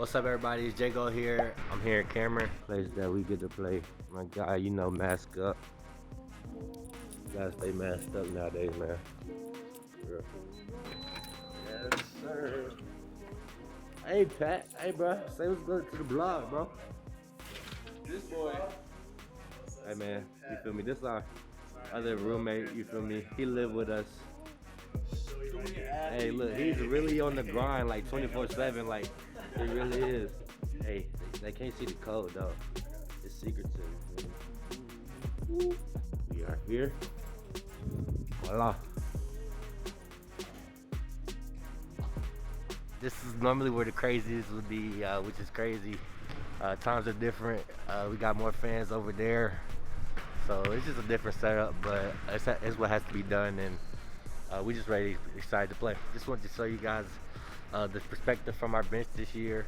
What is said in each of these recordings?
What's up, everybody? It's Jago here. I'm here at Cameron, place that we get to play. My guy, you know, mask up. You gotta stay masked up nowadays, man. Sure. Yes, sir. Hey, Pat. Hey, bro. Say what's good to the blog, bro. This boy. Hey, man. You feel me? This is our other roommate. You feel me? He lived with us. Hey, look, he's really on the grind, like 24/7. Like, he really is. Hey, they can't see the code though. It's secretive. We are here. Voila. This is normally where the craziest would be, which is crazy. Times are different. We got more fans over there, so it's just a different setup. But it's what has to be done, and we just ready, excited to play. Just wanted to show you guys the perspective from our bench this year.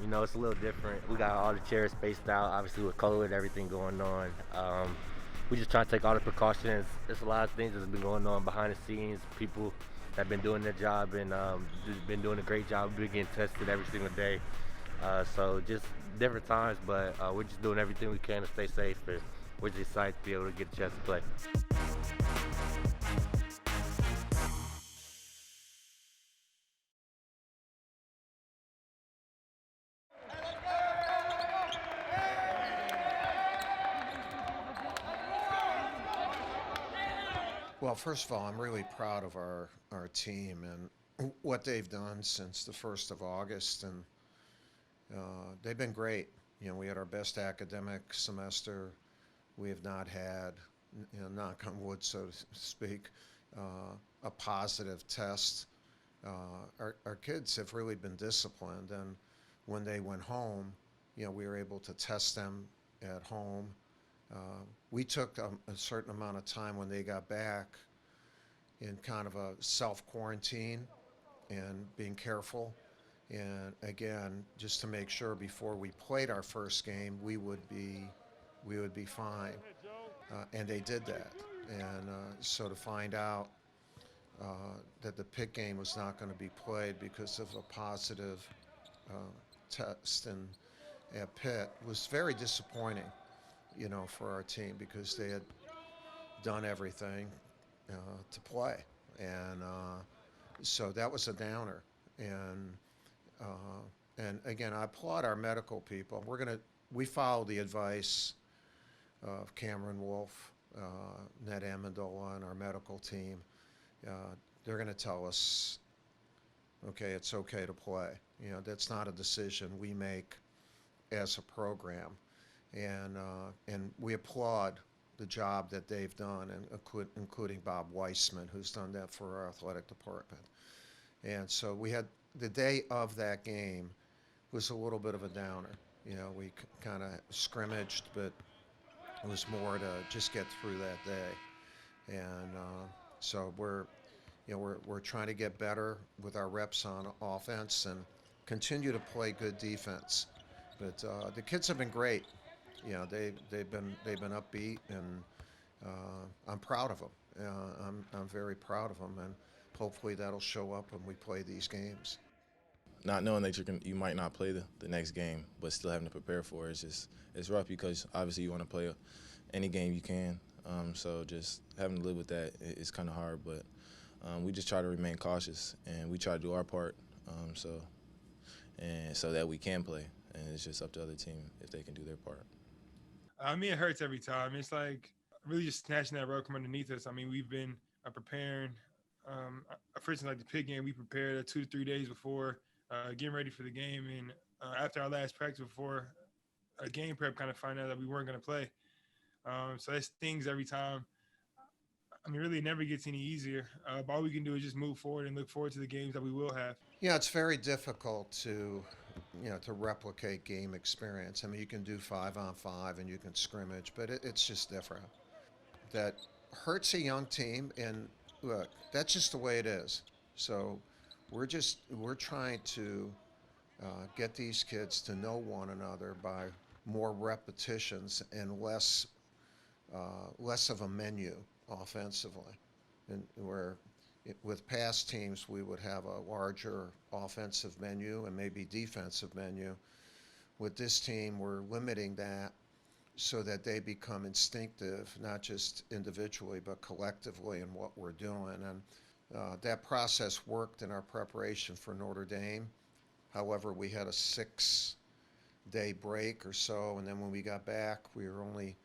You know, it's a little different. We got all the chairs spaced out, obviously with COVID and everything going on. We just try to take all the precautions. There's a lot of things that's been going on behind the scenes. People that have been doing their job and just been doing a great job. We're getting tested every single day. So just different times, but we're just doing everything we can to stay safe. And we're just excited to be able to get a chance to play. Well, first of all, I'm really proud of our team and what they've done since the 1st of August, and they've been great. You know, we had our best academic semester we have not had, you know, knock on wood, so to speak, a positive test. Our kids have really been disciplined, and when they went home, you know, we were able to test them at home. We took a certain amount of time when they got back in kind of a self-quarantine and being careful. And again, just to make sure before we played our first game, we would be fine. And they did that. And so to find out that the Pitt game was not going to be played because of a positive test at Pitt was very disappointing, you know, for our team because they had done everything to play, and so that was a downer. And again, I applaud our medical people. We follow the advice of Cameron Wolf, Ned Amendola, and our medical team. They're going to tell us, okay, it's okay to play. You know, that's not a decision we make as a program, and we applaud the job that they've done, and including Bob Weissman, who's done that for our athletic department. And so we had the day of that game was a little bit of a downer. You know, we kind of scrimmaged, but it was more to just get through that day. And so we're trying to get better with our reps on offense and continue to play good defense. But the kids have been great. You know, they've been upbeat, and I'm proud of them. I'm very proud of them, and hopefully that'll show up when we play these games. Not knowing that you might not play the next game, but still having to prepare for it, it's rough because obviously you want to play any game you can. So just having to live with that is kind of hard, but we just try to remain cautious and we try to do our part, so that we can play, and it's just up to the other team if they can do their part. I mean, it hurts every time. It's like really just snatching that rug from underneath us. I mean, we've been preparing. For instance, like the Pitt game, we prepared 2 to 3 days before, getting ready for the game. And after our last practice before a game prep, kind of find out that we weren't going to play. So it stings every time. I mean, really, it never gets any easier. But all we can do is just move forward and look forward to the games that we will have. Yeah, it's very difficult to replicate game experience. I mean, you can do 5-on-5 and you can scrimmage, but it's just different. That hurts a young team, and look, that's just the way it is. So we're trying to get these kids to know one another by more repetitions and less of a menu offensively, and where With past teams, we would have a larger offensive menu and maybe defensive menu. With this team, we're limiting that so that they become instinctive, not just individually, but collectively in what we're doing. And that process worked in our preparation for Notre Dame. However, we had a 6-day break or so, and then when we got back, we were only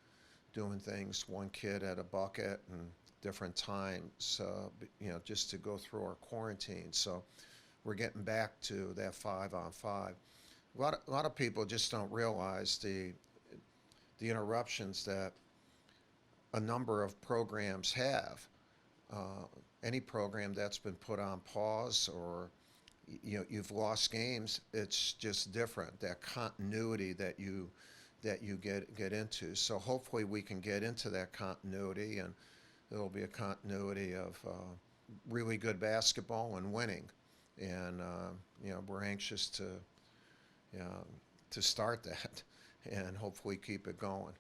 doing things one kid at a bucket and different times, just to go through our quarantine. So we're getting back to that 5-on-5. A lot of people just don't realize the interruptions that a number of programs have. Any program that's been put on pause or you've lost games, it's just different. That continuity that you get into. So hopefully we can get into that continuity, and it'll be a continuity of really good basketball and winning. And we're anxious to start that and hopefully keep it going.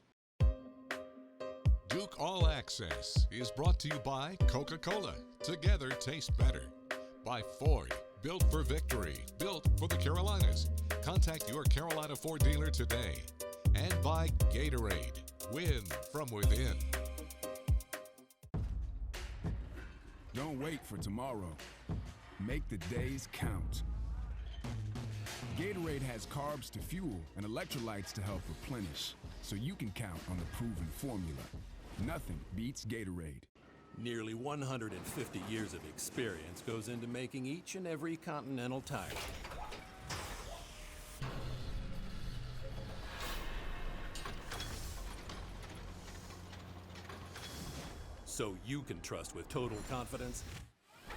Duke All Access is brought to you by Coca-Cola. Together tastes better. By Ford, built for victory, built for the Carolinas. Contact your Carolina Ford dealer today. And by Gatorade, win from within. Don't wait for tomorrow. Make the days count. Gatorade has carbs to fuel and electrolytes to help replenish, so you can count on the proven formula. Nothing beats Gatorade. Nearly 150 years of experience goes into making each and every Continental tire. So you can trust with total confidence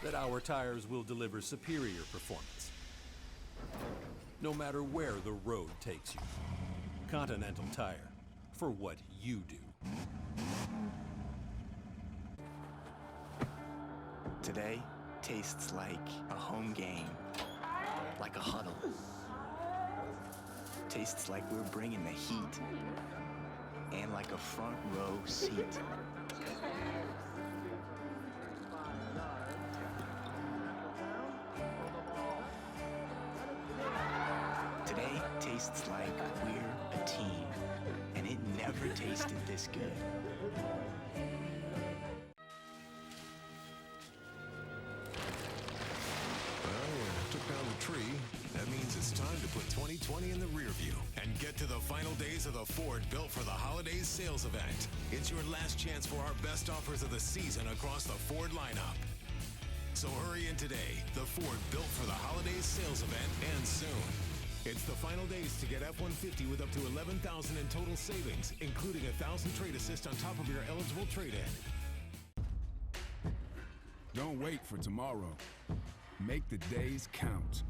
that our tires will deliver superior performance, no matter where the road takes you. Continental Tire, for what you do. Today tastes like a home game, like a huddle. Tastes like we're bringing the heat, and like a front row seat. Today tastes like we're a team, and it never tasted this good. Took down the tree. That means it's time to put 2020 in the rear view and get to the final days of the Ford Built for the Holidays sales event. It's your last chance for our best offers of the season across the Ford lineup. So hurry in today. The Ford Built for the Holidays sales event ends soon. It's the final days to get F-150 with up to $11,000 in total savings, including $1,000 trade assist on top of your eligible trade-in. Don't wait for tomorrow. Make the days count.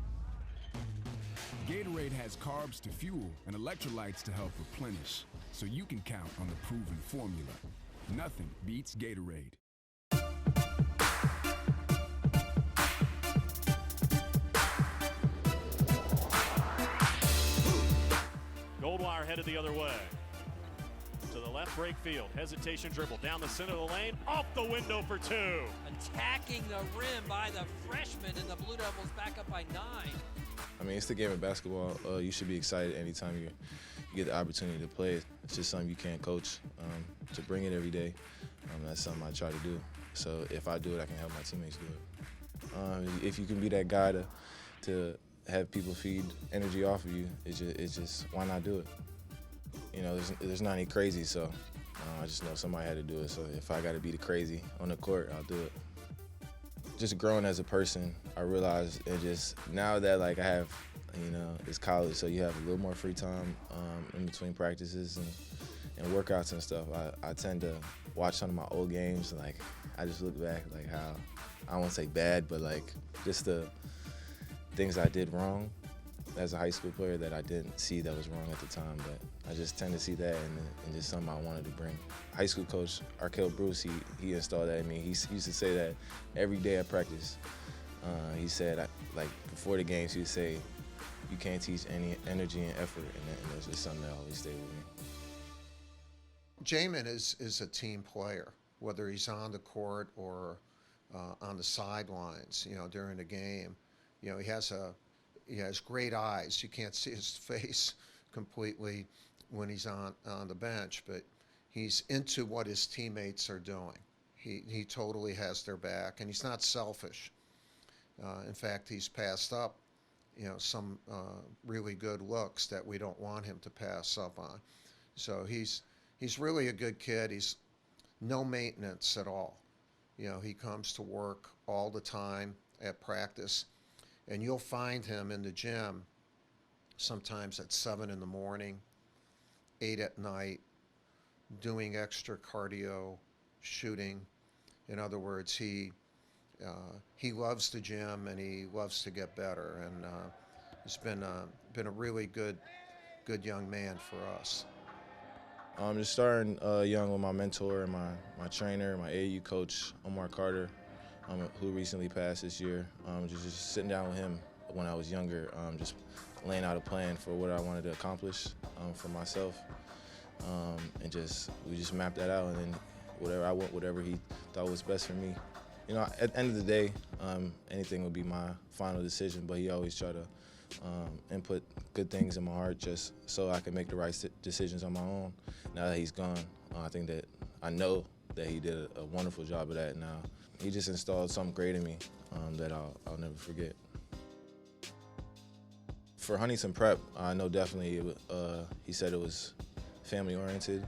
Gatorade has carbs to fuel and electrolytes to help replenish, so you can count on the proven formula. Nothing beats Gatorade. Goldwire headed the other way. To the left break field. Hesitation dribble down the center of the lane. Off the window for two. Attacking the rim by the freshman, and the Blue Devils back up by 9. I mean, it's the game of basketball. You should be excited anytime you get the opportunity to play it. It's just something you can't coach. To bring it every day, that's something I try to do. So if I do it, I can help my teammates do it. If you can be that guy to have people feed energy off of you, it's just why not do it? You know, there's not any crazy, so I just know somebody had to do it. So if I got to be the crazy on the court, I'll do it. Just growing as a person, I realized it just, now that like I have, it's college, so you have a little more free time in between practices and workouts and stuff. I tend to watch some of my old games, like I just look back like how, I don't want to say bad, but like just the things I did wrong as a high school player that I didn't see that was wrong at the time, but I just tend to see that and just something I wanted to bring. High school coach Arkell Bruce, he installed that in me. He used to say that every day at practice. He said, like before the games, he would say, you can't teach any energy and effort, and that's just something that always stayed with me. Jamin is a team player, whether he's on the court or on the sidelines, during the game. He has great eyes. You can't see his face completely when he's on the bench, but he's into what his teammates are doing. He totally has their back, and he's not selfish. In fact, he's passed up, some really good looks that we don't want him to pass up on. So he's really a good kid. He's no maintenance at all. He comes to work all the time at practice, and you'll find him in the gym sometimes at 7 in the morning, 8 at night, doing extra cardio, shooting. In other words, he loves the gym and he loves to get better, and he's been a really good young man for us. Just starting young with my mentor and my trainer, my AAU coach, Omar Carter, who recently passed this year. Just sitting down with him when I was younger, just laying out a plan for what I wanted to accomplish for myself, and we just mapped that out, and then whatever he thought was best for me. At the end of the day, anything would be my final decision, but he always tried to input good things in my heart just so I can make the right decisions on my own. Now that he's gone, I know that he did a wonderful job of that. Now he just installed something great in me that I'll never forget. For Huntington Prep, I know definitely he said it was family oriented.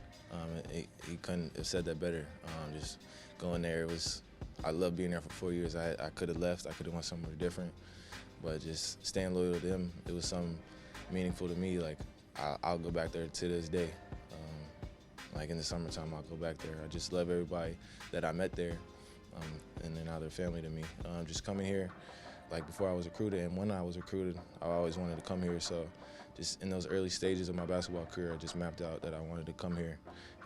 He couldn't have said that better. Just going there, I loved being there for 4 years. I could have left. I could have went somewhere different. But just staying loyal to them, it was something meaningful to me. Like, I'll go back there to this day. Like in the summertime, I'll go back there. I just love everybody that I met there, and then now they're family to me. Just coming here, like before I was recruited and when I was recruited, I always wanted to come here. So just in those early stages of my basketball career, I just mapped out that I wanted to come here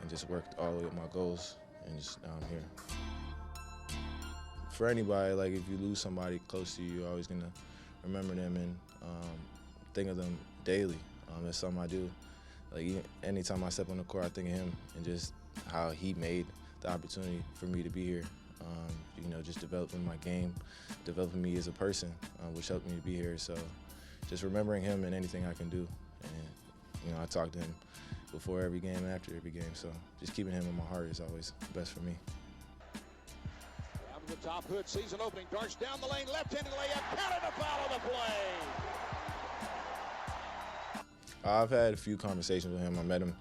and just worked all the way with my goals, and just now I'm here. For anybody, like if you lose somebody close to you, you're always gonna remember them and think of them daily. That's something I do. Like anytime I step on the court, I think of him and just how he made the opportunity for me to be here. Just developing my game, developing me as a person, which helped me to be here. So just remembering him and anything I can do. And I talk to him before every game, after every game. So just keeping him in my heart is always best for me. Down to the top, Hood sees an opening, darts down the lane, left-handed layup, counted to follow the play. I've had a few conversations with him. I met him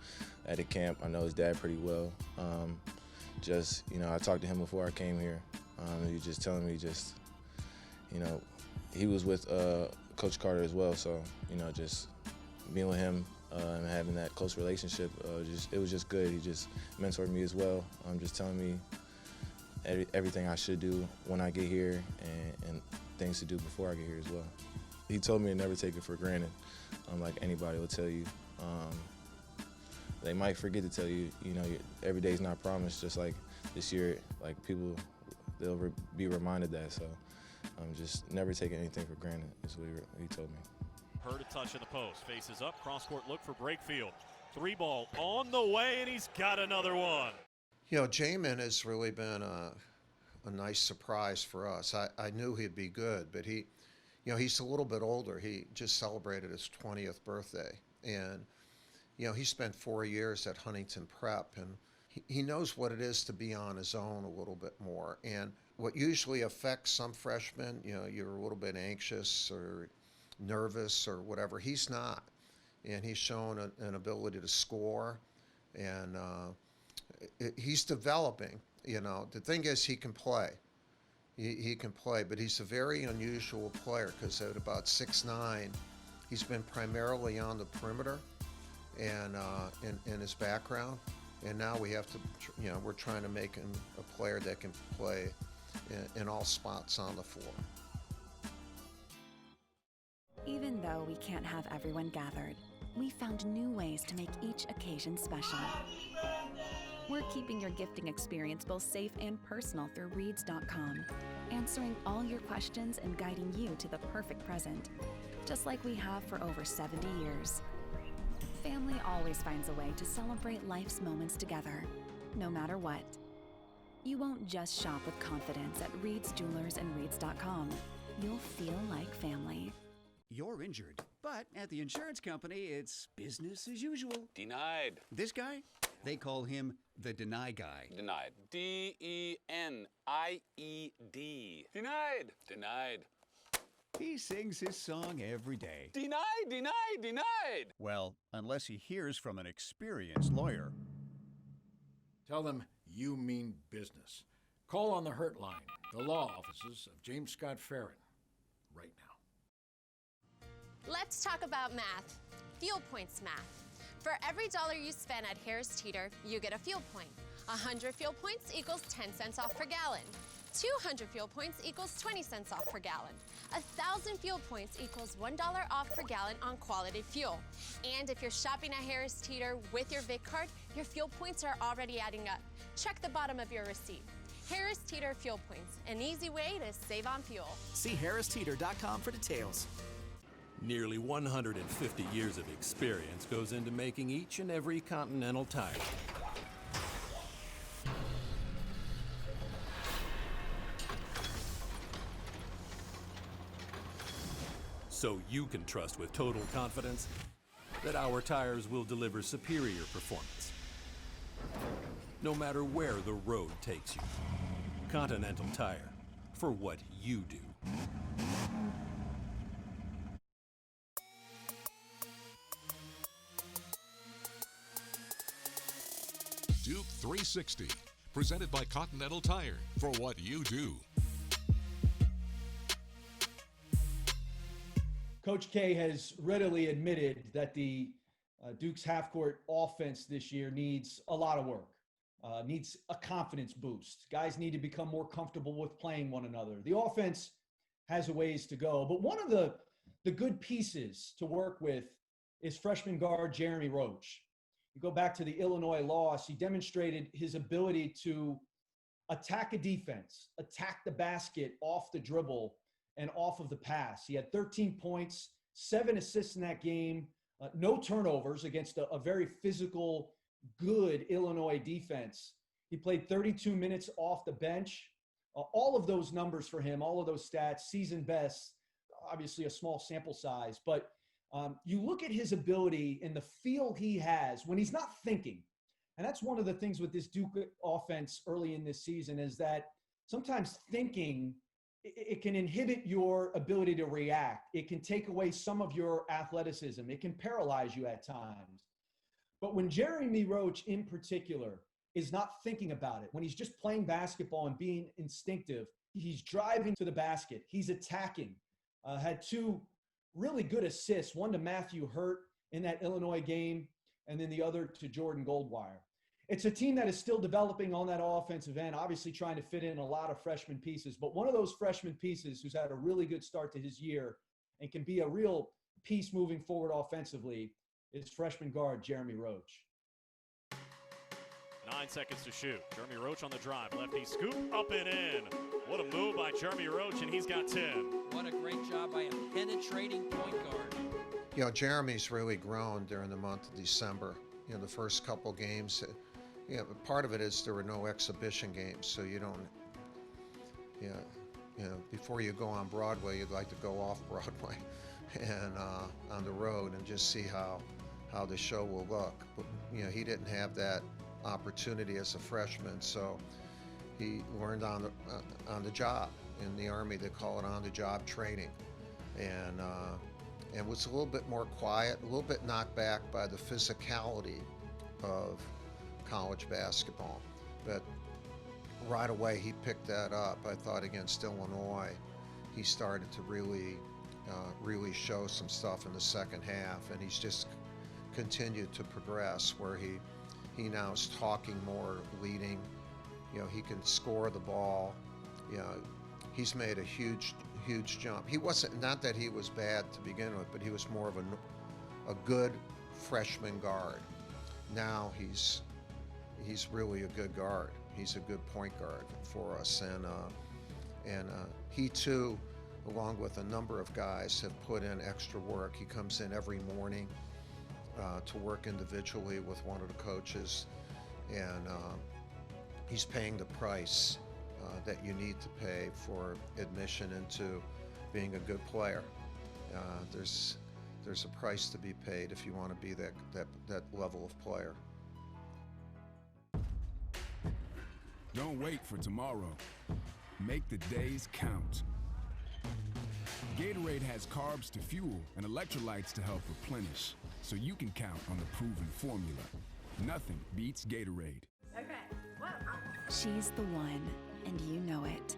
at a camp. I know his dad pretty well. I talked to him before I came here. He was just telling me he was with Coach Carter as well. So, just being with him and having that close relationship, it was just good. He just mentored me as well. Just telling me everything I should do when I get here and things to do before I get here as well. He told me to never take it for granted, like anybody will tell you. They might forget to tell you, every day's not promised, just like this year, like people, they'll be reminded that. So just never taking anything for granted is what he told me. Heard a touch in the post, faces up, cross-court look for Brakefield. 3 ball on the way, and he's got another one. Jamin has really been a nice surprise for us. I knew he'd be good, but he's a little bit older. He just celebrated his 20th birthday, and he spent 4 years at Huntington Prep, and he knows what it is to be on his own a little bit more. And what usually affects some freshmen, you're a little bit anxious or nervous or whatever. He's not, and he's shown an ability to score, and he's developing. The thing is, he can play. He can play, but he's a very unusual player because at about 6'9", he's been primarily on the perimeter and in his background. And now we have to, we're trying to make him a player that can play in all spots on the floor. Even though we can't have everyone gathered, we found new ways to make each occasion special. We're keeping your gifting experience both safe and personal through Reads.com, answering all your questions and guiding you to the perfect present, just like we have for over 70 years. Family always finds a way to celebrate life's moments together, no matter what. You won't just shop with confidence at Reed's Jewelers and Reeds.com. You'll feel like family. You're injured, but at the insurance company, it's business as usual. Denied. This guy? They call him the Deny Guy. Denied. D-E-N-I-E-D. Denied. Denied. He sings his song every day. Denied, denied, denied. Well, unless he hears from an experienced lawyer. Tell them you mean business. Call on the Hurt Line, the law offices of James Scott Farron, right now. Let's talk about math. Fuel points math. For every dollar you spend at Harris Teeter, you get a fuel point. 100 fuel points equals 10 cents off per gallon. 200 fuel points equals 20 cents off per gallon. 1,000 fuel points equals $1 off per gallon on quality fuel. And if you're shopping at Harris Teeter with your Vic card, your fuel points are already adding up. Check the bottom of your receipt. Harris Teeter Fuel Points, an easy way to save on fuel. See harristeeter.com for details. Nearly 150 years of experience goes into making each and every Continental tire. So you can trust with total confidence that our tires will deliver superior performance, no matter where the road takes you. Continental Tire, for what you do. Duke 360, presented by Continental Tire, for what you do. Coach K has readily admitted that the Duke's half-court offense this year needs a lot of work, needs a confidence boost. Guys need to become more comfortable with playing one another. The offense has a ways to go, but one of the good pieces to work with is freshman guard Jeremy Roach. You go back to the Illinois loss, he demonstrated his ability to attack a defense, attack the basket off the dribble and off of the pass. He had 13 points, 7 assists in that game, no turnovers against a very physical, good Illinois defense. He played 32 minutes off the bench. All of those numbers for him, all of those stats, season best, obviously a small sample size, but you look at his ability and the feel he has when he's not thinking. And that's one of the things with this Duke offense early in this season is that sometimes thinking, it can inhibit your ability to react. It can take away some of your athleticism. It can paralyze you at times. But when Jeremy Roach in particular is not thinking about it, when he's just playing basketball and being instinctive, he's driving to the basket, he's attacking, had 2 really good assists, one to Matthew Hurt in that Illinois game, and then the other to Jordan Goldwire. It's a team that is still developing on that offensive end, obviously trying to fit in a lot of freshman pieces. But one of those freshman pieces who's had a really good start to his year and can be a real piece moving forward offensively is freshman guard Jeremy Roach. 9 seconds to shoot. Jeremy Roach on the drive. Lefty scoop, up and in. What a move by Jeremy Roach, and he's got 10. What a great job by a penetrating point guard. You know, Jeremy's really grown during the month of December. You know, the first couple games, you know, part of it is there were no exhibition games, so you don't, you know, before you go on Broadway, you'd like to go off Broadway and on the road and just see how the show will look. But, you know, he didn't have that opportunity as a freshman, so he learned on the job. In the Army, they call it on-the-job training, and was a little bit more quiet, a little bit knocked back by the physicality of college basketball. But right away, he picked that up. I thought against Illinois, he started to really show some stuff in the second half, and he's just continued to progress where he now is talking more, leading. You know, he can score the ball. You know, he's made a huge jump. He wasn't, not that he was bad to begin with, but he was more of a good freshman guard. Now he's really a good guard. He's a good point guard for us, and he too, along with a number of guys, have put in extra work. He comes in every morning to work individually with one of the coaches, and he's paying the price that you need to pay for admission into being a good player. There's a price to be paid if you want to be that level of player. Don't wait for tomorrow. Make the days count. Gatorade has carbs to fuel and electrolytes to help replenish, so you can count on the proven formula. Nothing beats Gatorade. She's the one, and you know it.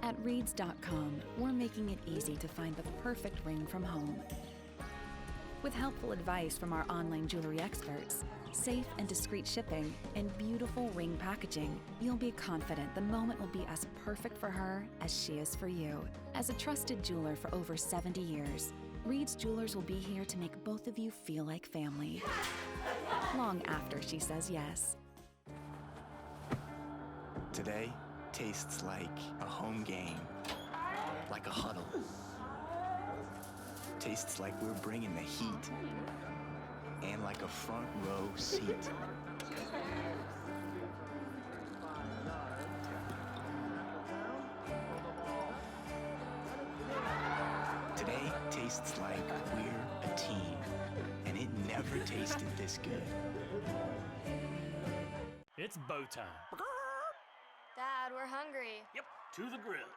At Reeds.com, we're making it easy to find the perfect ring from home. With helpful advice from our online jewelry experts, safe and discreet shipping, and beautiful ring packaging, you'll be confident the moment will be as perfect for her as she is for you. As a trusted jeweler for over 70 years, Reed's Jewelers will be here to make both of you feel like family. Long after she says yes. Today tastes like a home game, like a huddle. Tastes like we're bringing the heat, and like a front row seat. Today tastes like we're a team, and it never tasted this good. It's bow time. Dad, we're hungry. Yep, to the grill.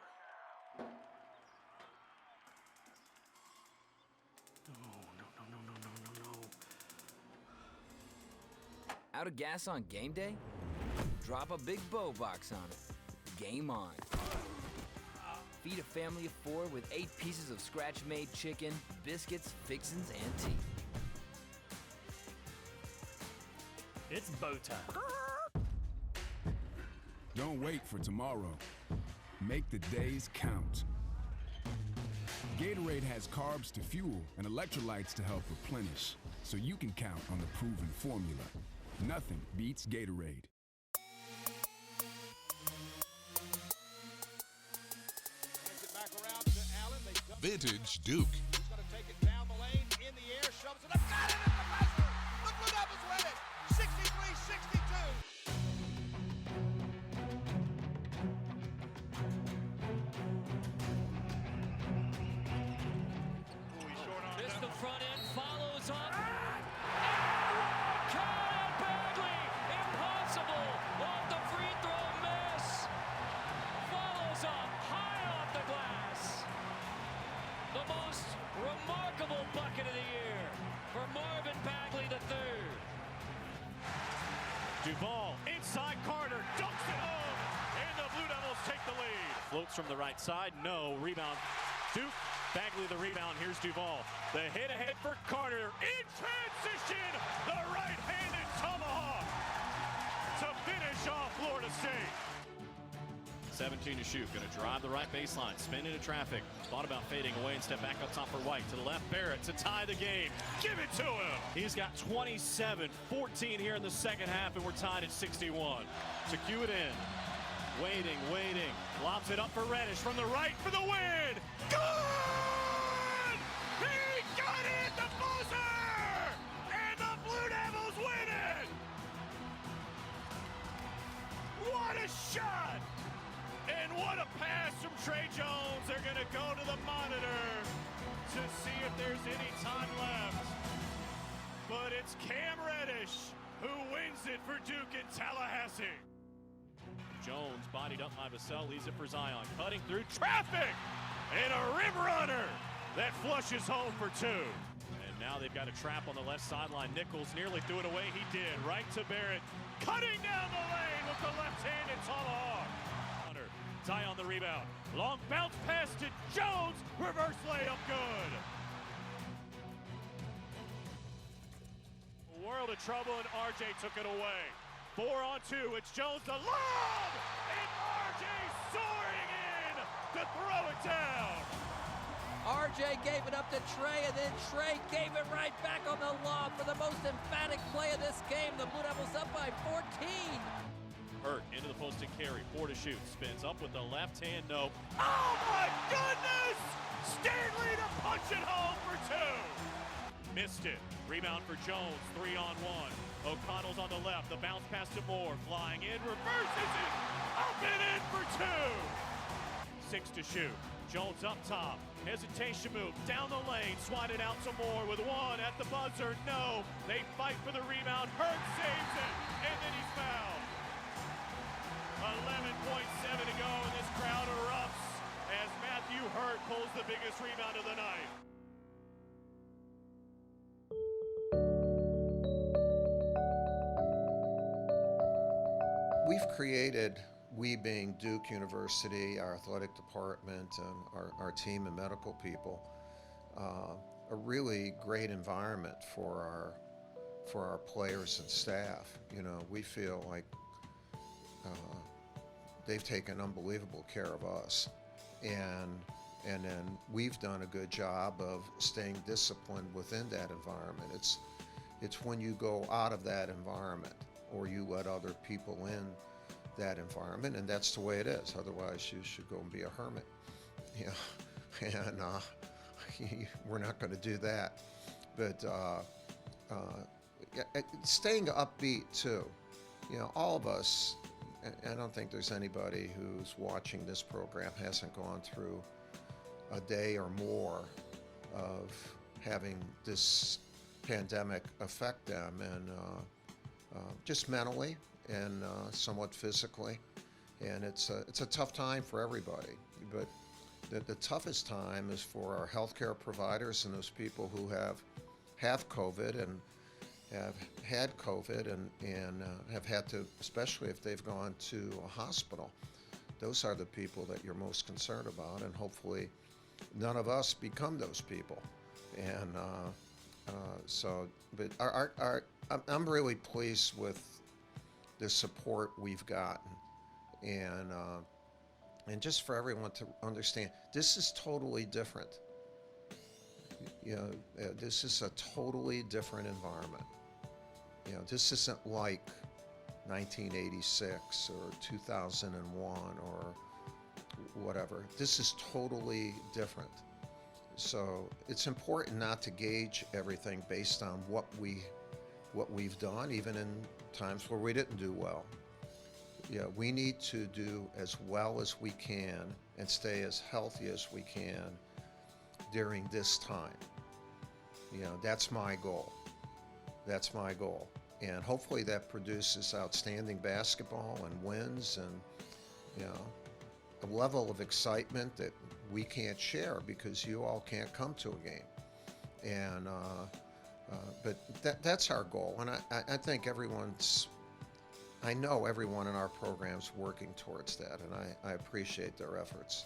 Out of gas on game day? Drop a big bow box on it. Game on. Feed a family of 4 with 8 pieces of scratch-made chicken, biscuits, fixins, and tea. It's bow time. Don't wait for tomorrow. Make the days count. Gatorade has carbs to fuel and electrolytes to help replenish, so you can count on the proven formula. Nothing beats Gatorade. Vintage Duke. He's going to take it down the lane, in the air, shoves it up, got it at the buzzer! The Blue Devils win it, 63-62. Missed the front end, follows up. And Conor Bagley, impossible, off the free throw miss. Follows up, high off the glass. The most remarkable bucket of the year for Marvin Bagley III. Duvall inside Carter, dunks it home, and the Blue Devils take the lead. Floats from the right side, no, rebound. Duke, Bagley the rebound, here's Duvall. The hit ahead for Carter, in transition, the right-handed tomahawk to finish off Florida State. 17 to shoot, gonna drive the right baseline, spin into traffic. Thought about fading away and step back up top for White. To the left, Barrett to tie the game. Give it to him. He's got 27, 14 here in the second half, and we're tied at 61. To cue it in. Waiting. Lobs it up for Reddish from the right for the win. Good! He got it, the buzzer! And the Blue Devils win it! What a shot! And what a pass from Trey Jones. They're going to go to the monitor to see if there's any time left. But it's Cam Reddish who wins it for Duke in Tallahassee. Jones bodied up by Vassell, leaves it for Zion. Cutting through traffic and a rim runner that flushes home for 2. And now they've got a trap on the left sideline. Nichols nearly threw it away. He did. Right to Barrett. Cutting down the lane with the left-handed tomahawk. Zion the rebound. Long bounce pass to Jones. Reverse layup good. A world of trouble, and RJ took it away. 4-on-2. It's Jones the lob. And RJ soaring in to throw it down. RJ gave it up to Trey, and then Trey gave it right back on the lob for the most emphatic play of this game. The Blue Devils up by 14. Hurt into the post and carry. 4 to shoot. Spins up with the left hand. No. Oh my goodness! Stanley to punch it home for 2. Missed it. Rebound for Jones. 3-on-1. O'Connell's on the left. The bounce pass to Moore. Flying in. Reverses it. Up and in for 2. 6 to shoot. Jones up top. Hesitation move. Down the lane. Swatted out to Moore with 1 at the buzzer. No. They fight for the rebound. Hurt saves it. And then he's fouled. 11.7 to go, and this crowd erupts as Matthew Hurt pulls the biggest rebound of the night. We've created, we being Duke University, our athletic department, and our team and medical people, a really great environment for our players and staff. You know, we feel like they've taken unbelievable care of us, and then we've done a good job of staying disciplined within that environment. It's when you go out of that environment or you let other people in that environment, and that's the way it is. Otherwise, you should go and be a hermit. Yeah, and we're not going to do that. But staying upbeat too. You know, all of us. I don't think there's anybody who's watching this program hasn't gone through a day or more of having this pandemic affect them, and just mentally and somewhat physically. And it's a tough time for everybody. But the toughest time is for our healthcare providers and those people who have COVID and have had COVID and have had to, especially if they've gone to a hospital. Those are the people that you're most concerned about, and hopefully none of us become those people. And but I'm really pleased with the support we've gotten, and just for everyone to understand, this is totally different. You know, this is a totally different environment. You know, this isn't like 1986 or 2001 or whatever. This is totally different. So it's important not to gauge everything based on what we've done, even in times where we didn't do well. Yeah, we need to do as well as we can and stay as healthy as we can during this time. You know, that's my goal. That's my goal. And hopefully that produces outstanding basketball and wins and, you know, a level of excitement that we can't share because you all can't come to a game. And, but that's our goal. And I think I know everyone in our program's working towards that, and I appreciate their efforts.